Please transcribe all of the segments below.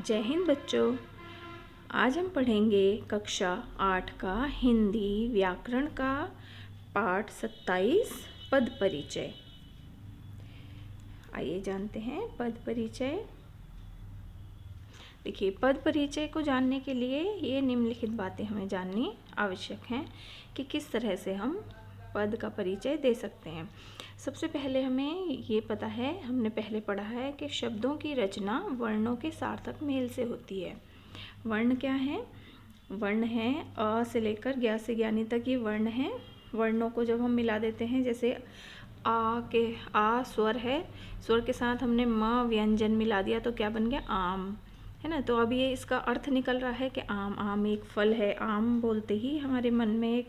जय हिंद बच्चों। आज हम पढ़ेंगे कक्षा 8 का हिंदी व्याकरण का पाठ 27 पद परिचय। आइए जानते हैं पद परिचय। देखिए, पद परिचय को जानने के लिए ये निम्नलिखित बातें हमें जाननी आवश्यक हैं कि किस तरह से हम पद का परिचय दे सकते हैं। सबसे पहले हमें ये पता है, हमने पहले पढ़ा है कि शब्दों की रचना वर्णों के सार्थक मेल से होती है। वर्ण क्या है? वर्ण है अ से लेकर ज्ञ से ज्ञानी तक ये वर्ण हैं। वर्णों को जब हम मिला देते हैं, जैसे आ स्वर है, स्वर के साथ हमने म व्यंजन मिला दिया तो क्या बन गया? आम, है ना। तो अब ये इसका अर्थ निकल रहा है कि आम एक फल है। आम बोलते ही हमारे मन में एक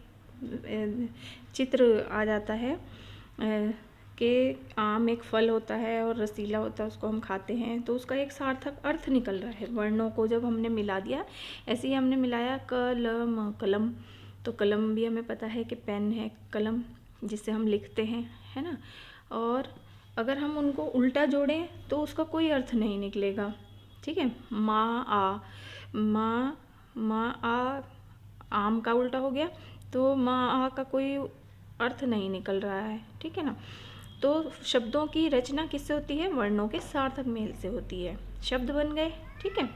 चित्र आ जाता है कि आम एक फल होता है और रसीला होता है, उसको हम खाते हैं, तो उसका एक सार्थक अर्थ निकल रहा है। वर्णों को जब हमने मिला दिया, ऐसे ही हमने मिलाया कलम, कलम, तो कलम भी हमें पता है कि पेन है, कलम जिससे हम लिखते हैं, है ना। और अगर हम उनको उल्टा जोड़ें तो उसका कोई अर्थ नहीं निकलेगा, ठीक है। माँ आ आम का उल्टा हो गया, तो माँ आ का कोई अर्थ नहीं निकल रहा है, ठीक है ना। तो शब्दों की रचना किससे होती है? वर्णों के सार्थक मेल से होती है। शब्द बन गए, ठीक है।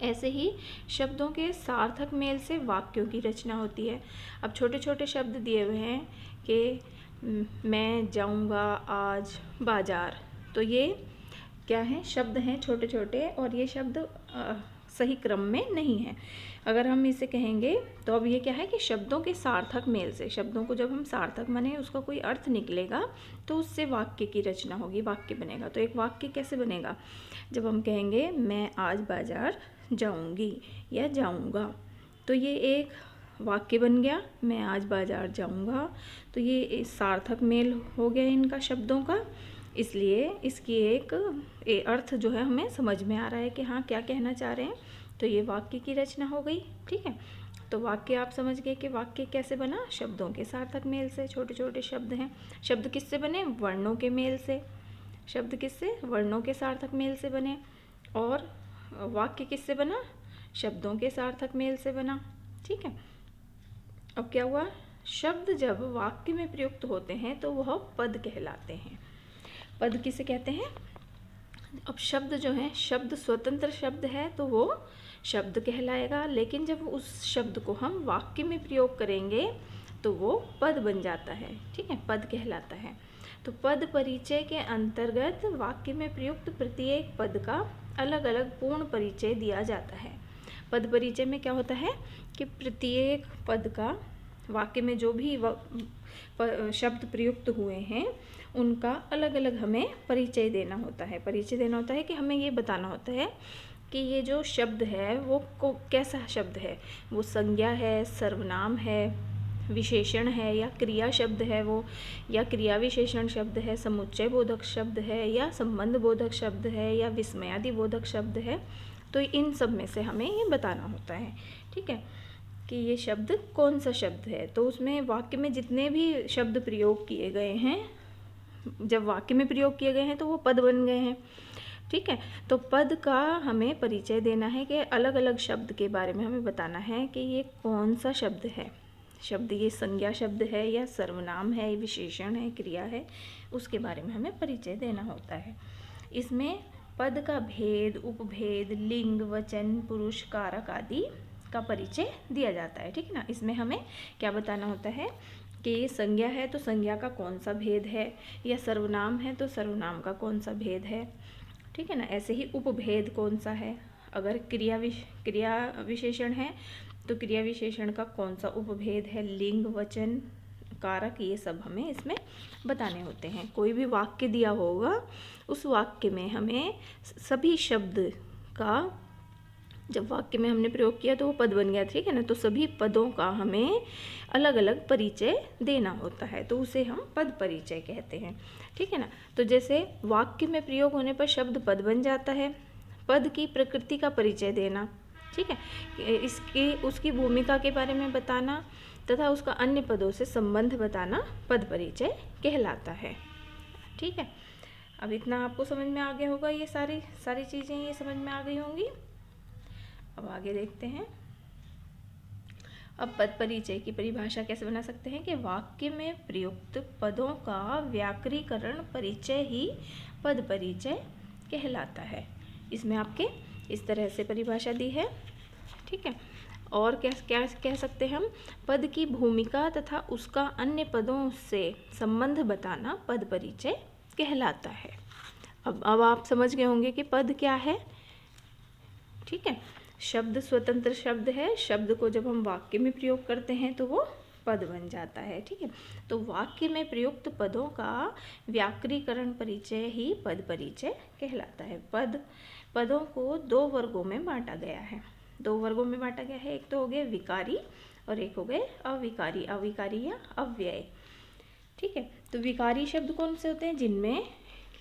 ऐसे ही शब्दों के सार्थक मेल से वाक्यों की रचना होती है। अब छोटे छोटे शब्द दिए हुए हैं कि मैं जाऊंगा आज बाजार, तो ये क्या है? शब्द हैं छोटे छोटे, और ये शब्द सही क्रम में नहीं है। अगर हम इसे कहेंगे तो अब ये क्या है कि शब्दों के सार्थक मेल से, शब्दों को जब हम सार्थक माने उसका कोई अर्थ निकलेगा तो उससे वाक्य की रचना होगी, वाक्य बनेगा। तो एक वाक्य कैसे बनेगा? जब हम कहेंगे मैं आज बाजार जाऊंगी या जाऊंगा, तो ये एक वाक्य बन गया, मैं आज बाजार जाऊंगा। तो ये सार्थक मेल हो गया इनका शब्दों का, इसलिए इसकी एक अर्थ जो है हमें समझ में आ रहा है कि हाँ क्या कहना चाह रहे हैं। तो ये वाक्य की रचना हो गई, ठीक है। तो वाक्य आप समझ गए कि वाक्य कैसे बना? शब्दों के सार्थक मेल से। छोटे छोटे शब्द हैं। शब्द किससे बने? वर्णों के मेल से। शब्द किससे? वर्णों के सार्थक मेल से बने। और वाक्य किससे बना? शब्दों के सार्थक मेल से बना, ठीक है। अब क्या हुआ? शब्द जब वाक्य में प्रयुक्त होते हैं तो वह पद कहलाते हैं। पद किसे कहते हैं? अब शब्द जो है, शब्द स्वतंत्र शब्द है तो वो शब्द कहलाएगा, लेकिन जब उस शब्द को हम वाक्य में प्रयोग करेंगे तो वो पद बन जाता है, ठीक है, पद कहलाता है। तो पद परिचय के अंतर्गत वाक्य में प्रयुक्त प्रत्येक पद का अलग अलग पूर्ण परिचय दिया जाता है। पद परिचय में क्या होता है कि प्रत्येक पद का वाक्य में जो भी शब्द प्रयुक्त हुए हैं उनका अलग अलग हमें परिचय देना होता है। परिचय देना होता है कि हमें ये बताना होता है कि ये जो शब्द है वो कैसा शब्द है, वो संज्ञा है, सर्वनाम है, विशेषण है, या क्रिया शब्द है वो, या क्रिया विशेषण शब्द है, समुच्चय बोधक शब्द है, या संबंध बोधक शब्द है, या विस्मयादि बोधक शब्द है। तो इन सब में से हमें ये बताना होता है, ठीक है, कि ये शब्द कौन सा शब्द है। तो उसमें वाक्य में जितने भी शब्द प्रयोग किए गए हैं, जब वाक्य में प्रयोग किए गए हैं तो वो पद बन गए हैं, ठीक है। तो पद का हमें परिचय देना है कि अलग अलग शब्द के बारे में हमें बताना है कि ये कौन सा शब्द है। शब्द ये संज्ञा शब्द है या सर्वनाम है, विशेषण है, क्रिया है, उसके बारे में हमें परिचय देना होता है। इसमें पद का भेद, उपभेद, लिंग, वचन, पुरुष, कारक आदि का परिचय दिया जाता है, ठीक है ना। इसमें हमें क्या बताना होता है कि संज्ञा है तो संज्ञा का कौन सा भेद है, या सर्वनाम है तो सर्वनाम का कौन सा भेद है, ठीक है ना। ऐसे ही उपभेद कौन सा है। अगर क्रिया विशेषण है तो क्रिया विशेषण का कौन सा उपभेद है, लिंग, वचन, कारक, ये सब हमें इसमें बताने होते हैं। कोई भी वाक्य दिया होगा, उस वाक्य में हमें सभी शब्द का, जब वाक्य में हमने प्रयोग किया तो वो पद बन गया, ठीक है ना। तो सभी पदों का हमें अलग अलग परिचय देना होता है, तो उसे हम पद परिचय कहते हैं, ठीक है ना। तो जैसे वाक्य में प्रयोग होने पर शब्द पद बन जाता है। पद की प्रकृति का परिचय देना, ठीक है, उसकी भूमिका के बारे में बताना तथा उसका अन्य पदों से संबंध बताना पद परिचय कहलाता है, ठीक है। अब इतना आपको समझ में आ गया होगा, ये सारी सारी चीज़ें ये समझ में आ गई होंगी। अब आगे देखते हैं। अब पद परिचय की परिभाषा कैसे बना सकते हैं कि वाक्य में प्रयुक्त पदों का व्याकरणीकरण परिचय ही पद परिचय कहलाता है। इसमें आपके इस तरह से परिभाषा दी है, ठीक है। और क्या क्या कह सकते हैं हम, पद की भूमिका तथा उसका अन्य पदों से संबंध बताना पद परिचय कहलाता है। अब आप समझ गए होंगे कि पद क्या है, ठीक है। शब्द स्वतंत्र शब्द है, शब्द को जब हम वाक्य में प्रयोग करते हैं तो वो पद बन जाता है, ठीक है। तो वाक्य में प्रयुक्त पदों का व्याकरणीकरण परिचय ही पद परिचय कहलाता है। पदों को दो वर्गों में बांटा गया है, दो वर्गों में बांटा गया है। एक तो हो गए विकारी और एक हो गए अविकारी, अविकारी या अव्यय, ठीक है। तो विकारी शब्द कौन से होते हैं, जिनमें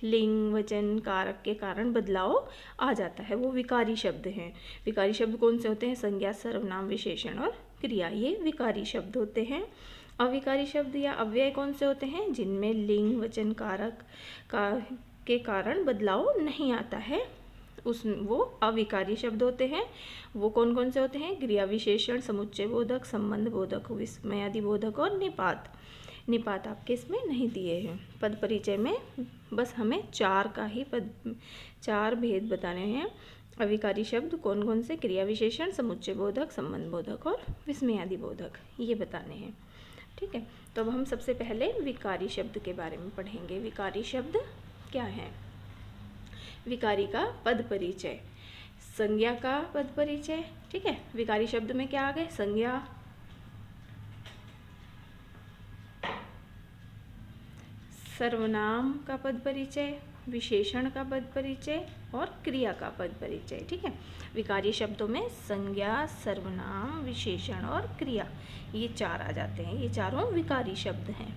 लिंग वचन कारक के कारण बदलाव आ जाता है, वो विकारी शब्द हैं। विकारी शब्द कौन से होते हैं, संज्ञा सर्वनाम विशेषण और क्रिया, ये विकारी शब्द होते हैं। अविकारी शब्द या अव्यय कौन से होते हैं, जिनमें लिंग वचन कारक के कारण बदलाव नहीं आता है, वो अविकारी शब्द होते हैं। वो कौन कौन से होते हैं, क्रिया विशेषण, समुच्चय बोधक, संबंध बोधक, विस्मयादि बोधक और निपात। निपात आपके इसमें नहीं दिए हैं। पद परिचय में बस हमें चार भेद बताने हैं। अविकारी शब्द कौन कौन से, क्रिया विशेषण, समुच्चय बोधक, संबंध बोधक और विस्मयादि बोधक, ये बताने हैं, ठीक है। तो अब हम सबसे पहले विकारी शब्द के बारे में पढ़ेंगे। विकारी शब्द क्या है। विकारी का पद परिचय, संज्ञा का पद परिचय, ठीक है। विकारी शब्द में क्या आ गए, संज्ञा, सर्वनाम का पद परिचय, विशेषण का पद परिचय और क्रिया का पद परिचय, ठीक है। विकारी शब्दों में संज्ञा, सर्वनाम, विशेषण और क्रिया, ये चार आ जाते हैं। ये चारों विकारी शब्द हैं,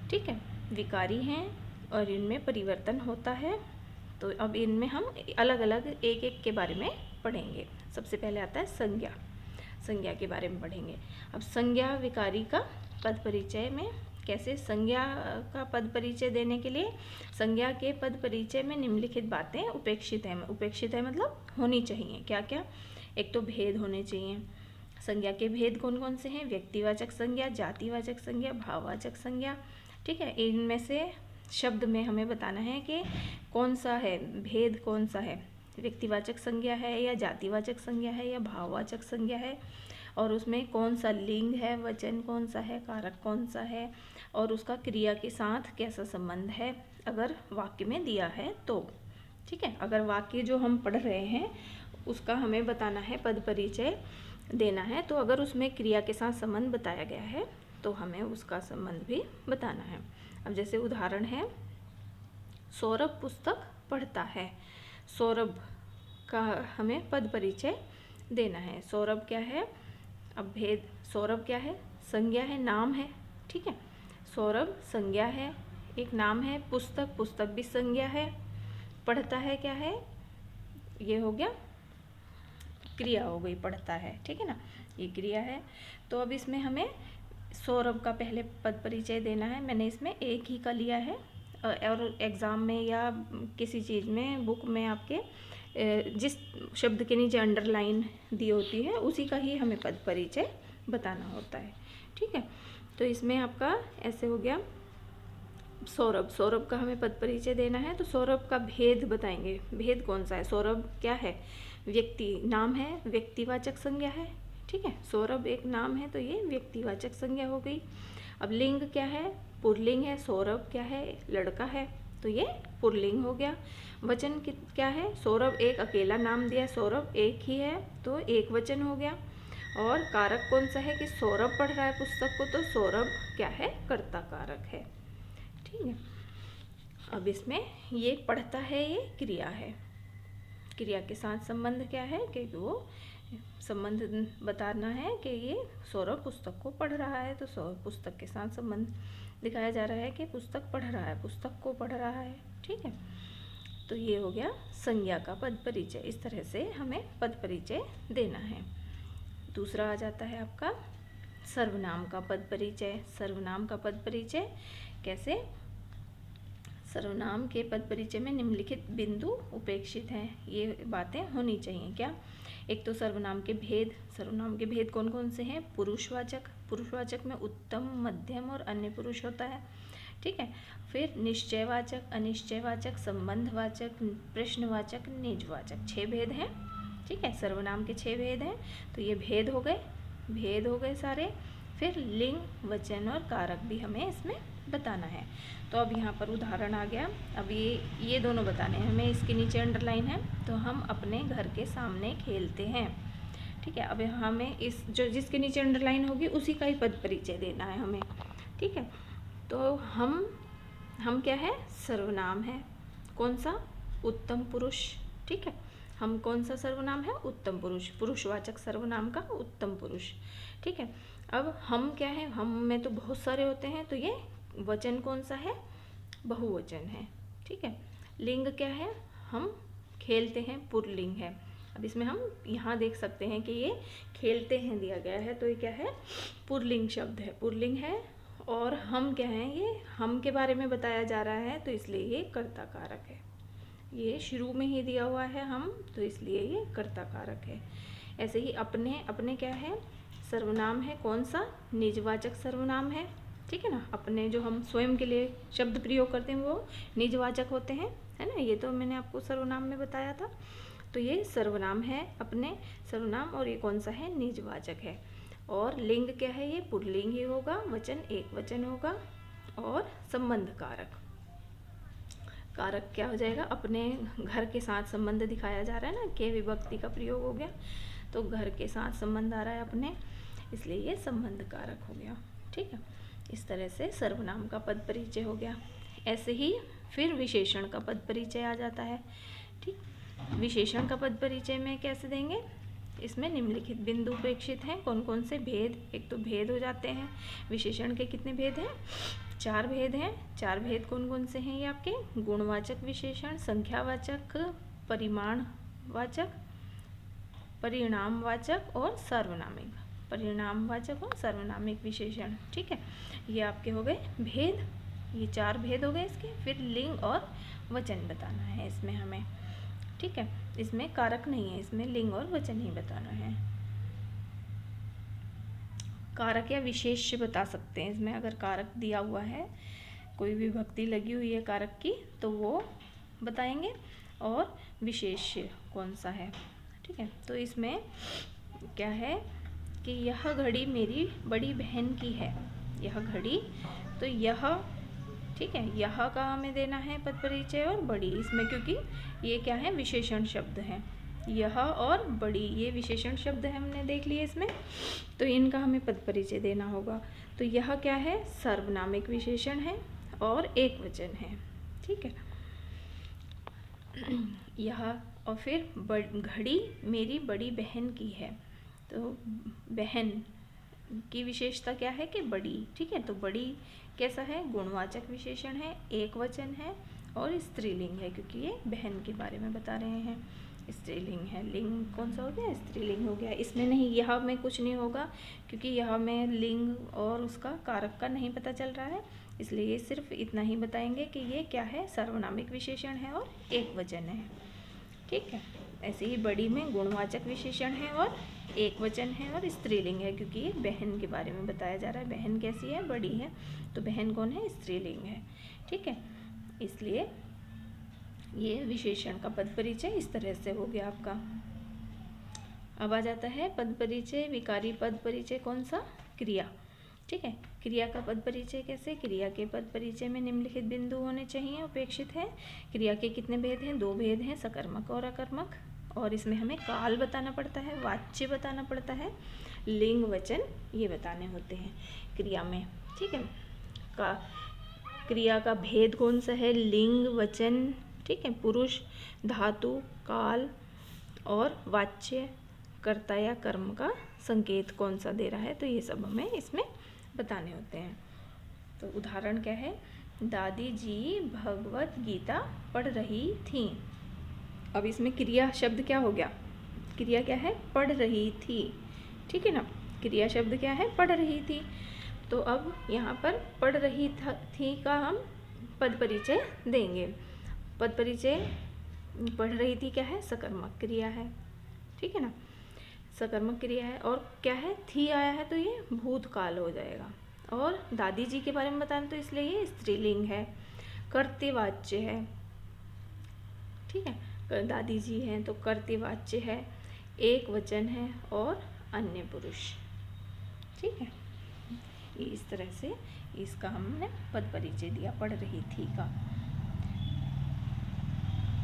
ठीक है। विकारी हैं और इनमें परिवर्तन होता है। तो अब इनमें हम अलग अलग एक एक के बारे में पढ़ेंगे। सबसे पहले आता है संज्ञा, संज्ञा के बारे में पढ़ेंगे। अब संज्ञा विकारी का पद परिचय में कैसे, संज्ञा का पद परिचय देने के लिए संज्ञा के पद परिचय में निम्नलिखित बातें उपेक्षित है। उपेक्षित है मतलब होनी चाहिए, क्या क्या, एक तो भेद होने चाहिए। संज्ञा के भेद कौन कौन से हैं, व्यक्तिवाचक संज्ञा, जातिवाचक संज्ञा, भाववाचक संज्ञा, ठीक है। इनमें से शब्द में हमें बताना है कि कौन सा है, भेद कौन सा है, व्यक्तिवाचक संज्ञा है या जातिवाचक संज्ञा है या भाववाचक संज्ञा है, और उसमें कौन सा लिंग है, वचन कौन सा है, कारक कौन सा है, और उसका क्रिया के साथ कैसा संबंध है, अगर वाक्य में दिया है तो, ठीक है। अगर वाक्य जो हम पढ़ रहे हैं उसका हमें बताना है, पद परिचय देना है, तो अगर उसमें क्रिया के साथ संबंध बताया गया है तो हमें उसका संबंध भी बताना है। अब जैसे उदाहरण है, सौरभ पुस्तक पढ़ता है, सौरभ का हमें पद परिचय देना है। सौरभ क्या है, अब भेद, सौरभ क्या है, संज्ञा है, नाम है, ठीक है। सौरभ संज्ञा है, एक नाम है। पुस्तक, पुस्तक भी संज्ञा है। पढ़ता है क्या है, ये हो गया क्रिया हो गई, पढ़ता है, ठीक है ना, ये क्रिया है। तो अब इसमें हमें सौरभ का पहले पद परिचय देना है। मैंने इसमें एक ही का लिया है, और एग्ज़ाम में या किसी चीज़ में, बुक में आपके जिस शब्द के नीचे अंडरलाइन दी होती है उसी का ही हमें पद परिचय बताना होता है, ठीक है। तो इसमें आपका ऐसे हो गया सौरभ, सौरभ का हमें पद परिचय देना है, तो सौरभ का भेद बताएंगे। भेद कौन सा है, सौरभ क्या है, व्यक्ति, नाम है, व्यक्तिवाचक संज्ञा है, ठीक है। सौरभ एक नाम है तो ये व्यक्तिवाचक संज्ञा हो गई। अब लिंग क्या है, पुल्लिंग है। सौरभ क्या है, लड़का है, तो ये पुल्लिंग हो गया। वचन क्या है, सौरभ एक अकेला नाम दिया, सौरभ एक ही है तो एक वचन हो गया। और कारक कौन सा है कि सौरभ पढ़ रहा है पुस्तक को, तो सौरभ क्या है, कर्ता कारक है, ठीक है। अब इसमें ये पढ़ता है, ये क्रिया है, क्रिया के साथ संबंध क्या है कि वो संबंध बताना है कि ये सौरभ पुस्तक को पढ़ रहा है, तो सौरभ पुस्तक के साथ संबंध दिखाया जा रहा है कि पुस्तक पढ़ रहा है, पुस्तक को पढ़ रहा है, ठीक है। तो ये हो गया संज्ञा का पद परिचय। इस तरह से हमें पद परिचय देना है। दूसरा आ जाता है आपका सर्वनाम का पद परिचय। सर्वनाम का पद परिचय कैसे, सर्वनाम के पद परिचय में निम्नलिखित बिंदु उपेक्षित हैं। ये बातें होनी चाहिए क्या? एक तो सर्वनाम के भेद। सर्वनाम के भेद कौन कौन से हैं? पुरुषवाचक, पुरुषवाचक में उत्तम, मध्यम और अन्य पुरुष होता है, ठीक है। फिर निश्चयवाचक, अनिश्चयवाचक, संबंधवाचक, प्रश्नवाचक, निजवाचक, 6 भेद हैं, ठीक है। सर्वनाम के 6 भेद हैं। तो ये भेद हो गए सारे। फिर लिंग, वचन और कारक भी हमें इसमें बताना है। तो अब यहाँ पर उदाहरण आ गया। अब ये दोनों बताने हैं हमें। इसके नीचे अंडरलाइन है। तो हम अपने घर के सामने खेलते हैं, ठीक है। अब हमें जिसके नीचे अंडरलाइन होगी उसी का ही पद परिचय देना है हमें, ठीक है। तो हम क्या है? सर्वनाम है। कौन सा? उत्तम पुरुष, ठीक है। हम कौन सा सर्वनाम है? उत्तम पुरुष, पुरुषवाचक सर्वनाम का उत्तम पुरुष, ठीक है। अब हम क्या है? हम में तो बहुत सारे होते हैं, तो ये वचन कौन सा है? बहुवचन है, ठीक है। लिंग क्या है? हम खेलते हैं, पुल्लिंग है। अब इसमें हम यहाँ देख सकते हैं कि ये खेलते हैं दिया गया है, तो ये क्या है? पुल्लिंग शब्द है, पुल्लिंग है। और हम क्या हैं? ये हम के बारे में बताया जा रहा है, तो इसलिए ये कर्ता कारक है। ये शुरू में ही दिया हुआ है हम, तो इसलिए ये कर्ता कारक है। ऐसे ही अपने क्या है? सर्वनाम है। कौन सा? निजवाचक सर्वनाम है, ठीक है ना। अपने जो हम स्वयं के लिए शब्द प्रयोग करते हैं वो निजवाचक होते हैं, है ना। ये तो मैंने आपको सर्वनाम में बताया था। तो ये सर्वनाम है अपने सर्वनाम, और ये कौन सा है? निजवाचक है। और लिंग क्या है? ये पुल्लिंग ही होगा, वचन एक वचन होगा। और संबंध कारक, कारक क्या हो जाएगा? अपने घर के साथ संबंध दिखाया जा रहा है ना, के विभक्ति का प्रयोग हो गया, तो घर के साथ संबंध आ रहा है अपने, इसलिए ये संबंध कारक हो गया, ठीक है। इस तरह से सर्वनाम का पद परिचय हो गया। ऐसे ही फिर विशेषण का पद परिचय आ जाता है, ठीक। विशेषण का पद परिचय में कैसे देंगे? इसमें निम्नलिखित बिंदु उपेक्षित हैं। कौन कौन से भेद? एक तो भेद हो जाते हैं। विशेषण के कितने भेद हैं? 4 भेद हैं। 4 भेद कौन कौन से हैं ये आपके? गुणवाचक विशेषण, संख्यावाचक, परिमाणवाचक, परिणामवाचक और सार्वनामिक। परिणामवाचक और सार्वनामिक विशेषण, ठीक है। ये आपके हो गए भेद। ये 4 भेद हो गए इसके। फिर लिंग और वचन बताना है इसमें हमें, ठीक है। इसमें कारक नहीं है, इसमें लिंग और वचन ही बताना है। कारक या विशेष्य बता सकते हैं इसमें। अगर कारक दिया हुआ है, कोई विभक्ति लगी हुई है कारक की, तो वो बताएंगे। और विशेष्य कौन सा है, ठीक है। तो इसमें क्या है कि यह घड़ी मेरी बड़ी बहन की है। यह घड़ी, तो यह, ठीक है, यह का हमें देना है पद परिचय। और बड़ी इसमें, क्योंकि ये क्या है? विशेषण शब्द हैं। यह और बड़ी ये विशेषण शब्द है, हमने देख लिए इसमें, तो इनका हमें पद परिचय देना होगा। तो यह क्या है? सर्वनामिक विशेषण है और एक वचन है, ठीक है। यह, और फिर घड़ी मेरी बड़ी बहन की है। तो बहन की विशेषता क्या है? कि बड़ी, ठीक है। तो बड़ी कैसा है? गुणवाचक विशेषण है, एक वचन है और स्त्रीलिंग है, क्योंकि ये बहन के बारे में बता रहे हैं। स्त्रीलिंग है। लिंग कौन सा हो गया? स्त्रीलिंग हो गया। इसमें नहीं, यह में कुछ नहीं होगा, क्योंकि यह में लिंग और उसका कारक का नहीं पता चल रहा है, इसलिए ये सिर्फ इतना ही बताएंगे कि ये क्या है? सर्वनामिक विशेषण है और एक वचन है, ठीक है। ऐसे ही बड़ी में गुणवाचक विशेषण है और एक वचन है और स्त्रीलिंग है, क्योंकि ये बहन के बारे में बताया जा रहा है। बहन कैसी है? बड़ी है। तो बहन कौन है? स्त्रीलिंग है, ठीक है। इसलिए ये विशेषण का पद परिचय इस तरह से हो गया आपका। अब आ जाता है पद परिचय, विकारी पद परिचय। कौन सा? क्रिया, ठीक है। क्रिया का पद परिचय कैसे? क्रिया के पद परिचय में निम्नलिखित बिंदु होने चाहिए, उपेक्षित है। क्रिया के कितने भेद हैं? 2 भेद हैं, सकर्मक और अकर्मक। और इसमें हमें काल बताना पड़ता है, वाच्य बताना पड़ता है, लिंग वचन ये बताने होते हैं क्रिया में, ठीक है। क्रिया का भेद कौन सा है? लिंग, वचन, ठीक है, पुरुष, धातु, काल और वाच्य, कर्ता या कर्म का संकेत कौन सा दे रहा है, तो ये सब हमें इसमें बताने होते हैं। तो उदाहरण क्या है? दादी जी भगवत गीता पढ़ रही थीं। अब इसमें क्रिया शब्द क्या हो गया? क्रिया क्या है? पढ़ रही थी, ठीक है ना। क्रिया शब्द क्या है? पढ़ रही थी। तो अब यहाँ पर पढ़ रही थी का हम पद परिचय देंगे। पद परिचय पढ़ रही थी, क्या है, सकर्मक क्रिया है, ठीक है ना, सकर्मक क्रिया है। और क्या है, थी आया है तो ये भूतकाल हो जाएगा। और दादी जी के बारे में बताना तो इसलिए ये स्त्रीलिंग है, कर्तृवाच्य है, ठीक है, दादी जी हैं तो कर्तृवाच्य है, एक वचन है और अन्य पुरुष, ठीक है। ये इस तरह से इसका हमने पद परिचय दिया, पढ़ रही थी का।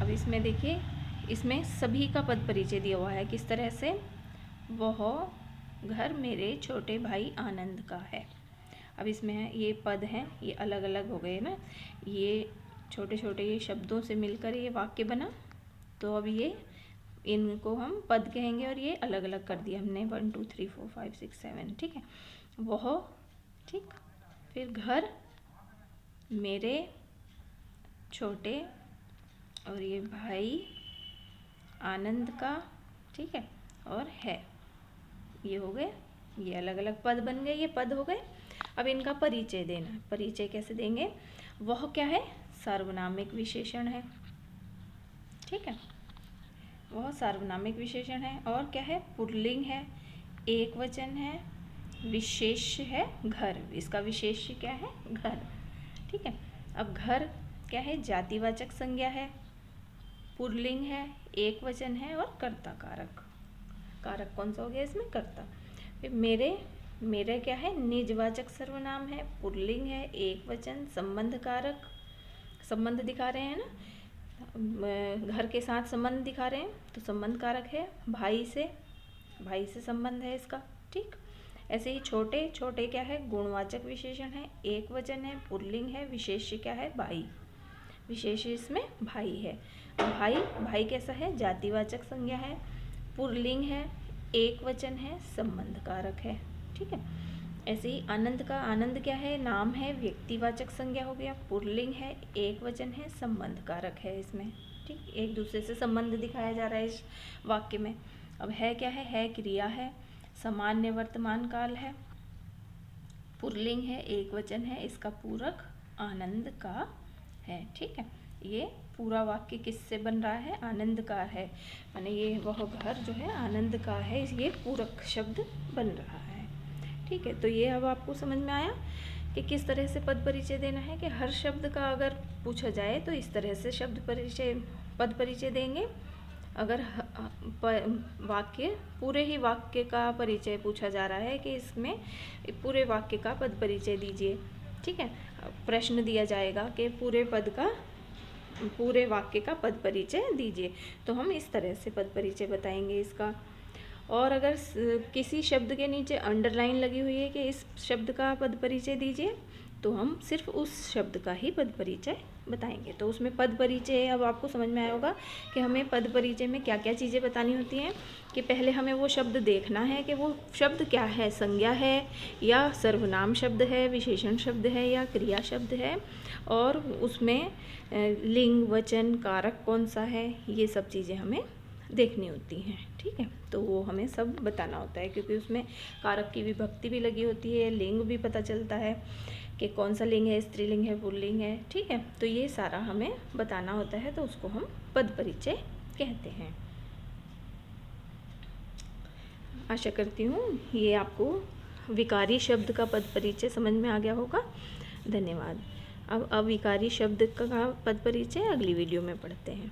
अब इसमें देखिए, इसमें सभी का पद परिचय दिया हुआ है। किस तरह से, वह घर मेरे छोटे भाई आनंद का है। अब इसमें है, ये पद हैं, ये अलग अलग हो गए ना, ये छोटे छोटे ये शब्दों से मिलकर ये वाक्य बना, तो अब ये इनको हम पद कहेंगे और ये अलग अलग कर दिया हमने, 1 2 3 4 5 6 7, ठीक है। वह, ठीक, फिर घर मेरे छोटे और ये भाई आनंद का, ठीक है, और है, ये हो गए, ये अलग अलग पद बन गए, ये पद हो गए। अब इनका परिचय देना, परिचय कैसे देंगे, वह क्या है, सार्वनामिक विशेषण है, ठीक है, वह सार्वनामिक विशेषण है। और क्या है, पुल्लिंग है, एक वचन है, विशेष है घर, इसका विशेष क्या है, घर, ठीक है। अब घर क्या है, जातिवाचक संज्ञा है, पुल्लिंग है, एक वचन है और कर्ता कारक, कारक कौन सा हो गया इसमें, कर्ता। फिर मेरे, मेरे क्या है, निजवाचक सर्वनाम है, पुल्लिंग है, एक वचन, संबंध कारक, संबंध दिखा रहे हैं ना, घर के साथ संबंध दिखा रहे हैं तो संबंध कारक है, भाई से संबंध है इसका, ठीक। ऐसे ही छोटे, छोटे क्या है, गुणवाचक विशेषण है, एक वचन है, पुल्लिंग है, विशेष्य क्या है, भाई, विशेष इसमें भाई है। भाई, भाई कैसा है, जातिवाचक संज्ञा है, पुल्लिंग है, एक वचन है, संबंध कारक है, ठीक है। ऐसे ही आनंद का, आनंद क्या है, नाम है, व्यक्तिवाचक संज्ञा हो गया, पुल्लिंग है, एक वचन है, संबंध कारक है इसमें, ठीक, एक दूसरे से संबंध दिखाया जा रहा है इस वाक्य में। अब है क्या है क्रिया है, सामान्य वर्तमान काल है, पुल्लिंग है, एक वचन है, इसका पूरक आनंद का है, ठीक है। ये पूरा वाक्य किससे बन रहा है, आनंद का है, माने ये वह घर जो है आनंद का है, ये पूरक शब्द बन रहा है, ठीक है। तो ये अब आपको समझ में आया कि किस तरह से पद परिचय देना है, कि हर शब्द का अगर पूछा जाए तो इस तरह से शब्द परिचय, पद परिचय देंगे। अगर वाक्य, पूरे ही वाक्य का परिचय पूछा जा रहा है कि इसमें पूरे वाक्य का पद परिचय दीजिए, ठीक है, प्रश्न दिया जाएगा कि पूरे पद का, पूरे वाक्य का पद परिचय दीजिए, तो हम इस तरह से पद परिचय बताएंगे इसका। और अगर किसी शब्द के नीचे अंडरलाइन लगी हुई है कि इस शब्द का पद परिचय दीजिए, तो हम सिर्फ उस शब्द का ही पद परिचय बताएंगे। तो उसमें पद परिचय अब आपको समझ में आया होगा कि हमें पद परिचय में क्या क्या चीज़ें बतानी होती हैं, कि पहले हमें वो शब्द देखना है कि वो शब्द क्या है, संज्ञा है या सर्वनाम शब्द है, विशेषण शब्द है या क्रिया शब्द है, और उसमें लिंग, वचन, कारक कौन सा है, ये सब चीज़ें हमें देखनी होती हैं, ठीक है। तो वो हमें सब बताना होता है, क्योंकि उसमें कारक की विभक्ति भी लगी होती है, लिंग भी पता चलता है कि कौन सा लिंग है, स्त्रीलिंग है, पुल्लिंग है, ठीक है। तो ये सारा हमें बताना होता है, तो उसको हम पद परिचय कहते हैं। आशा करती हूँ ये आपको विकारी शब्द का पद परिचय समझ में आ गया होगा। धन्यवाद। अब अविकारी शब्द का पद परिचय अगली वीडियो में पढ़ते हैं।